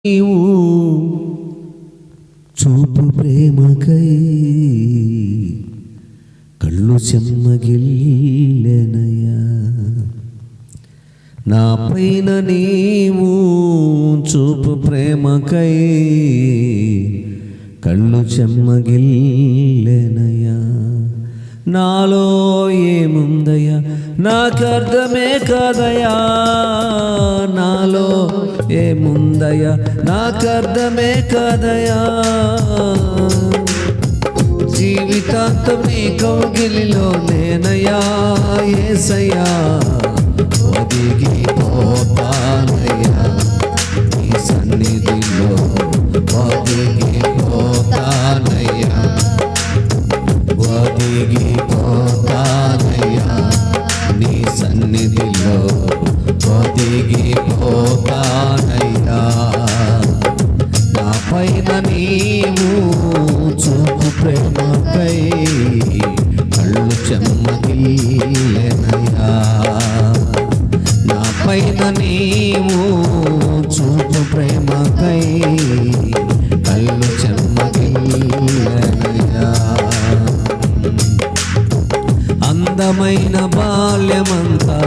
నీవు చూపు ప్రేమకై కళ్ళు చెమ్మగిల్లెనయ్యా. నా పైన నీవు చూపు ప్రేమకై కళ్ళు చెమ్మగిల్లెనయ్యా. నాలో ఏముందయ్యా నాకర్థమే కాదయ్యా, నాలో ఏముందయ్యా నాకర్థమే కాదయ్యా. జీవితాంతం నీ కౌగిలిలో నేనయ్యా యేసయ్యా, ఒదిగిపోతానయ్యా నీ సన్నిధిలో, ఒదిగిపోతానయ్యా, ఒదిగిపోతానయ్యా నీ సన్నిధిలో, ఒదిగిపోతానయ్యా. నా పైన నీవు చూపు ప్రేమకై కళ్ళు చెమ్మగిల్లెనయ్యా. నా పైన నీవు చూపు ప్రేమకై కళ్ళు చెమ్మగిల్లెనయ్యా. అందమైన బాల్యమంతా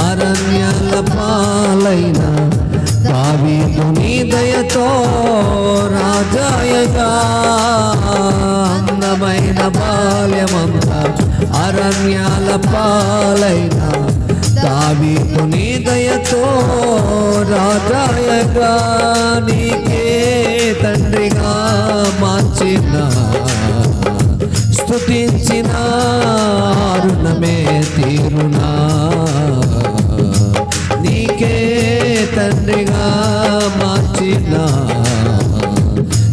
అరణ్యాల పాలైన దావీదు నీ దయతో రాజాయగా. అందమైన బాల్యమంతా అరణ్యాల పాలైన దావీదు నీ దయతో రాజాయగా. నీకే తండ్రిగా మార్చిన స్తుతించిన రుణమే తీరునా. నీకే తండ్రిగా మార్చిన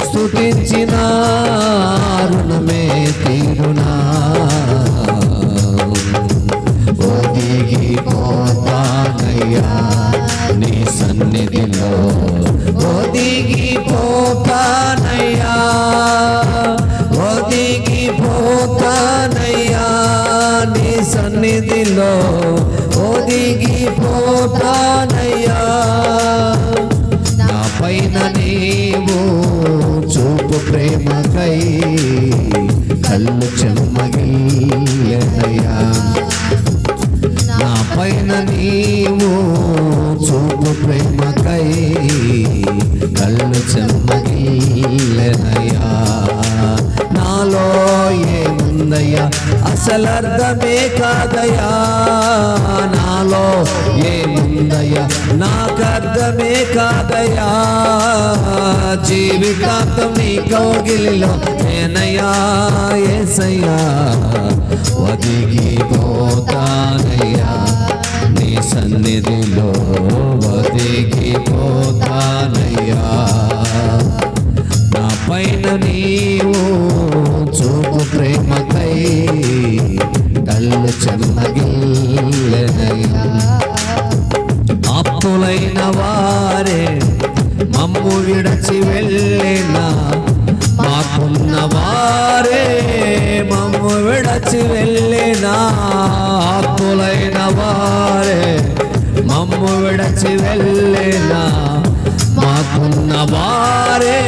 స్తుతించిన రుణమే తీరునా. ఒదిగిపోతానయ్యా నీ సన్నిధిలో, ఒదిగిపోతానయ్యా, ఒదిగిపోతానయ్యా నీ సన్నిధిలో, ఒదిగిపోతానయ్యా. నా పైన నీవు చూపు ప్రేమకై కళ్ళు చెమ్మగిల్లెనయ్యా. నా పైన నీవు చూపు ప్రేమకై కళ్ళు చెమ్మగిల్లెనయ్యా. నాలో ఏముందయ్యా అసలర్థమే కాదయ్యా, నాలో ఏముందయ్యా నాకర్థమే కాదయ్యా. జీవితాంతం నీ కౌగిలిలో నేనయ్యా యేసయ్యా, ఒదిగిపోతానయ్యా నీ సన్నిధిలో, ఒదిగిపోతానయ్యా. నా పైన నీవు చూపు ప్రేమకై కళ్ళు చెమ్మగిల్లెనయ్యా. ఆప్తులైన వారే మమ్ము విడచి వెళ్ళినా, మాకున్న వారే మమ్ము విడచి వెళ్ళినా. ఆప్తులైన వారే మమ్ము విడచి వెళ్ళినా, మాకున్న వారే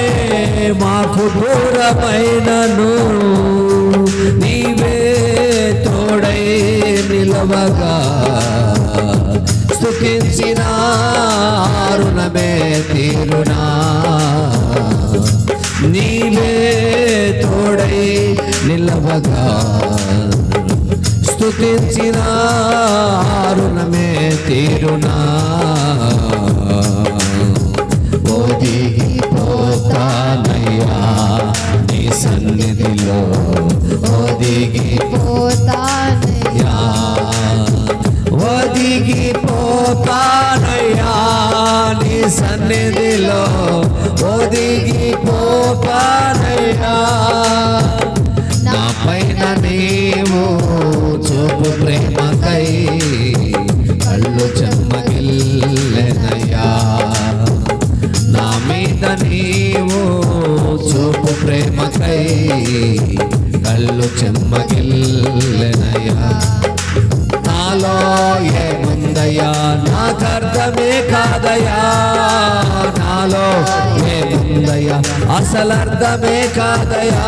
మాకు దూరమైనను. నీవే తోడై నిలవగా స్తుతించిన రుణమే తీరునా. నీవే తోడై నిలవగా స్తుతించిన రుణమే తీరునా. ఒదిగిపోతానయ్యా నీ సన్నిధిలో, ఒదిగిపోతానయ్యా, ఒదిగిపోతానయ్యా నీ సన్నిధిలో, ఒదిగిపోతానయ్యా. నా పైన నీవు చూపు ప్రేమకై కళ్ళు చెమ్మగిల్లెనయ్యా. నా మీద నీవు చూపు ప్రేమకై కళ్ళు చెమ్మగిల్లెనయ్యా. నాలో ఏముందయ్యా నాకర్థమే కాదయ్యా, నాలో ఉందయ్యా, అసలర్థమే కాదయ్యా,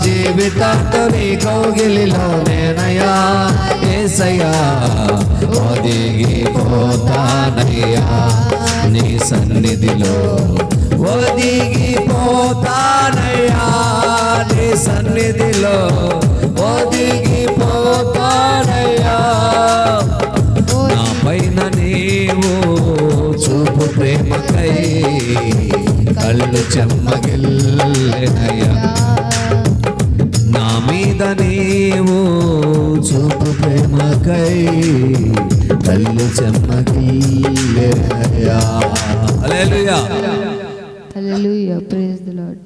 జీవితాంతం నీ కౌగిలిలోనేనయ్యా, యేసయ్యా ఒదిగిపోతానయ్యా నీ సన్నిధిలో, ఒదిగిపోతానయ్యా నీ సన్నిధిలో, ఒదిగిపోతానయ్యా. నా పైన నీవు చూపు ప్రేమకై కళ్ళు చెమ్మగిల్లెనయ్యా, నా మీద నీవు చూపు ప్రేమకై కళ్ళు చెమ్మగిల్లెనయ్యా. హల్లెలూయా. Hallelujah. Praise the Lord.